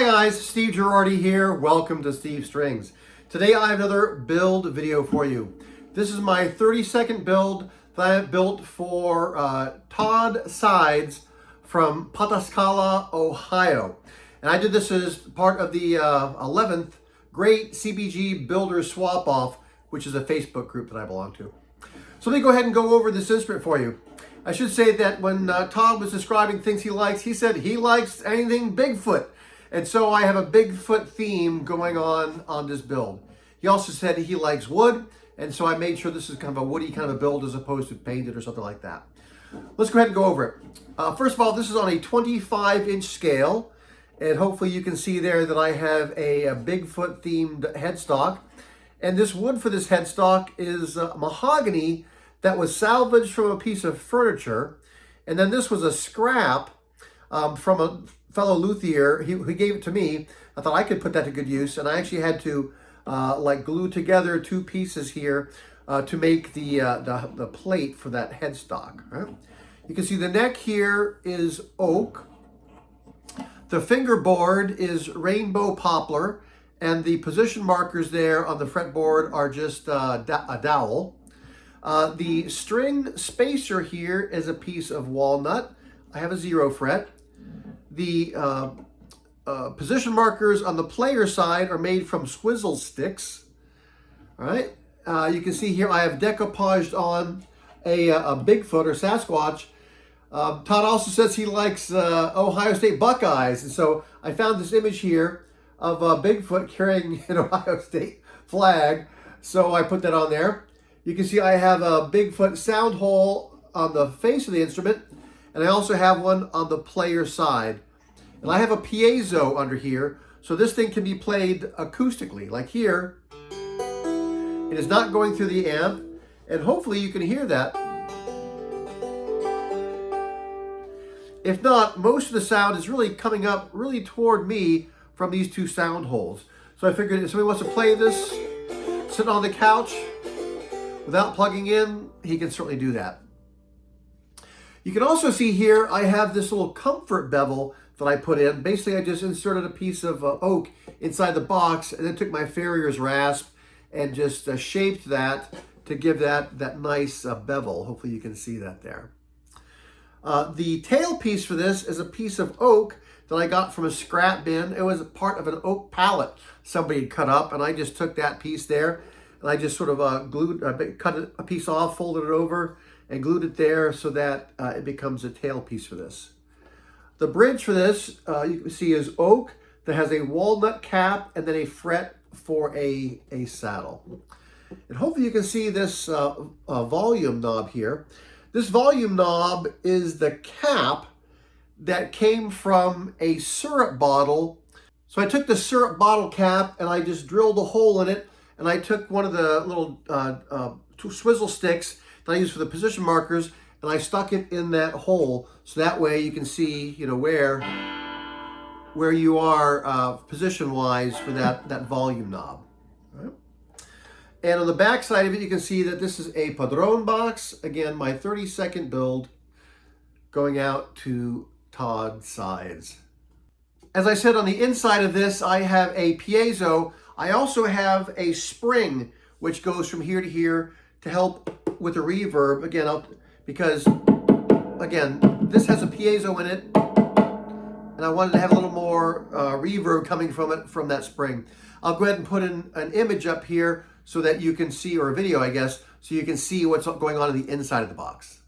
Hi guys, Steve Girardi here. Welcome to Steve Strings. Today I have another build video for you. This is my 30-second build that I built for Todd Sides from Pataskala, Ohio. And I did this as part of the 11th Great CBG Builder Swap Off, which is a Facebook group that I belong to. So let me go ahead and go over this instrument for you. I should say that when Todd was describing things he likes, he said he likes anything Bigfoot. And so I have a Bigfoot theme going on this build. He also said he likes wood, and so I made sure this is kind of a woody kind of a build as opposed to painted or something like that. Let's go ahead and go over it. First of all, this is on a 25-inch scale, and hopefully you can see there that I have a Bigfoot-themed headstock. And this wood for this headstock is mahogany that was salvaged from a piece of furniture. And then this was a scrap from a fellow luthier. He gave it to me. I thought I could put that to good use, and I actually had to like glue together two pieces here to make the plate for that headstock. Right? You can see the neck here is oak. The fingerboard is rainbow poplar, and the position markers there on the fretboard are just a dowel. The string spacer here is a piece of walnut. I have a 0 fret. The position markers on the player side are made from swizzle sticks. All right. You can see here I have decoupaged on a Bigfoot or Sasquatch. Todd also says he likes Ohio State Buckeyes, and so I found this image here of Bigfoot carrying an Ohio State flag, so I put that on there. You can see I have a Bigfoot sound hole on the face of the instrument, and I also have one on the player side. And I have a piezo under here, so this thing can be played acoustically. Like here, it is not going through the amp, and hopefully you can hear that. If not, most of the sound is really coming up really toward me from these two sound holes. So I figured if somebody wants to play this sitting on the couch without plugging in, he can certainly do that. You can also see here I have this little comfort bevel that I put in. Basically, I just inserted a piece of oak inside the box and then took my farrier's rasp and just shaped that to give that nice bevel. Hopefully you can see that there. The tail piece for this is a piece of oak that I got from a scrap bin. It was a part of an oak pallet somebody had cut up, and I just took that piece there and I just sort of cut a piece off, folded it over, and glued it there so that it becomes a tail piece for this. The bridge for this, you can see, is oak that has a walnut cap and then a fret for a saddle. And hopefully you can see this volume knob here. This volume knob is the cap that came from a syrup bottle. So I took the syrup bottle cap and I just drilled a hole in it, and I took one of the little swizzle sticks that I use for the position markers, and I stuck it in that hole so that way you can see, you know, where you are position-wise for that volume knob. Right? And on the back side of it, you can see that this is a Padron box. Again, my 30-second build going out to Todd Sides. As I said, on the inside of this, I have a piezo. I also have a spring, which goes from here to here to help with the reverb. Again, because this has a piezo in it, and I wanted to have a little more reverb coming from it from that spring. I'll go ahead and put in an image up here so that you can see, or a video, I guess, so you can see what's going on in the inside of the box.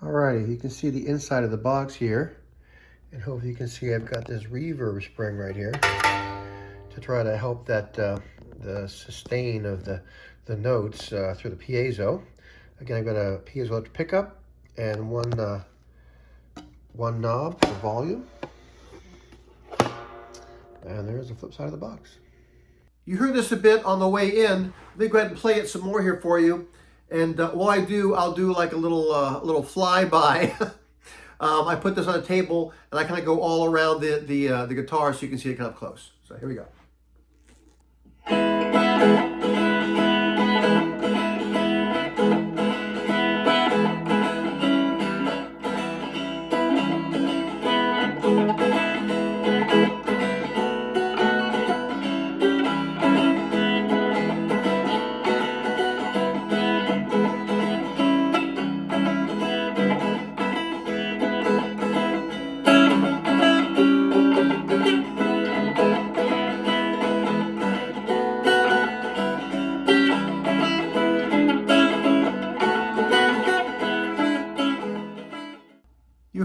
Alrighty, you can see the inside of the box here, and hopefully you can see I've got this reverb spring right here to try to help that the sustain of the notes through the piezo. Again, I've got a piezo pickup and one knob for volume. And there's the flip side of the box. You heard this a bit on the way in. Let me go ahead and play it some more here for you. And while I do, I'll do like a little flyby. I put this on a table and I kind of go all around the guitar so you can see it kind of close. So here we go.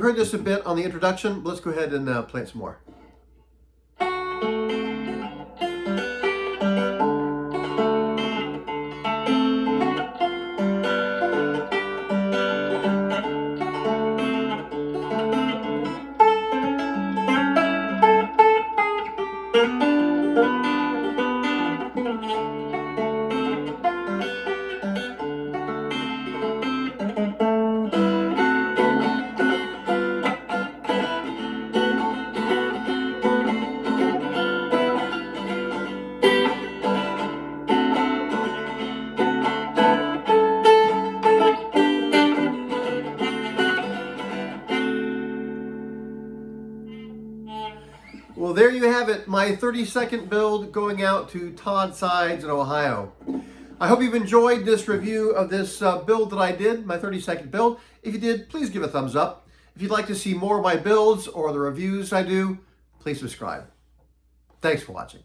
heard this a bit on the introduction. Let's go ahead and play it some more. Well, there you have it, my 30-second build going out to Todd Sides in Ohio. I hope you've enjoyed this review of this build that I did, my 30-second build. If you did, please give a thumbs up. If you'd like to see more of my builds or the reviews I do, please subscribe. Thanks for watching.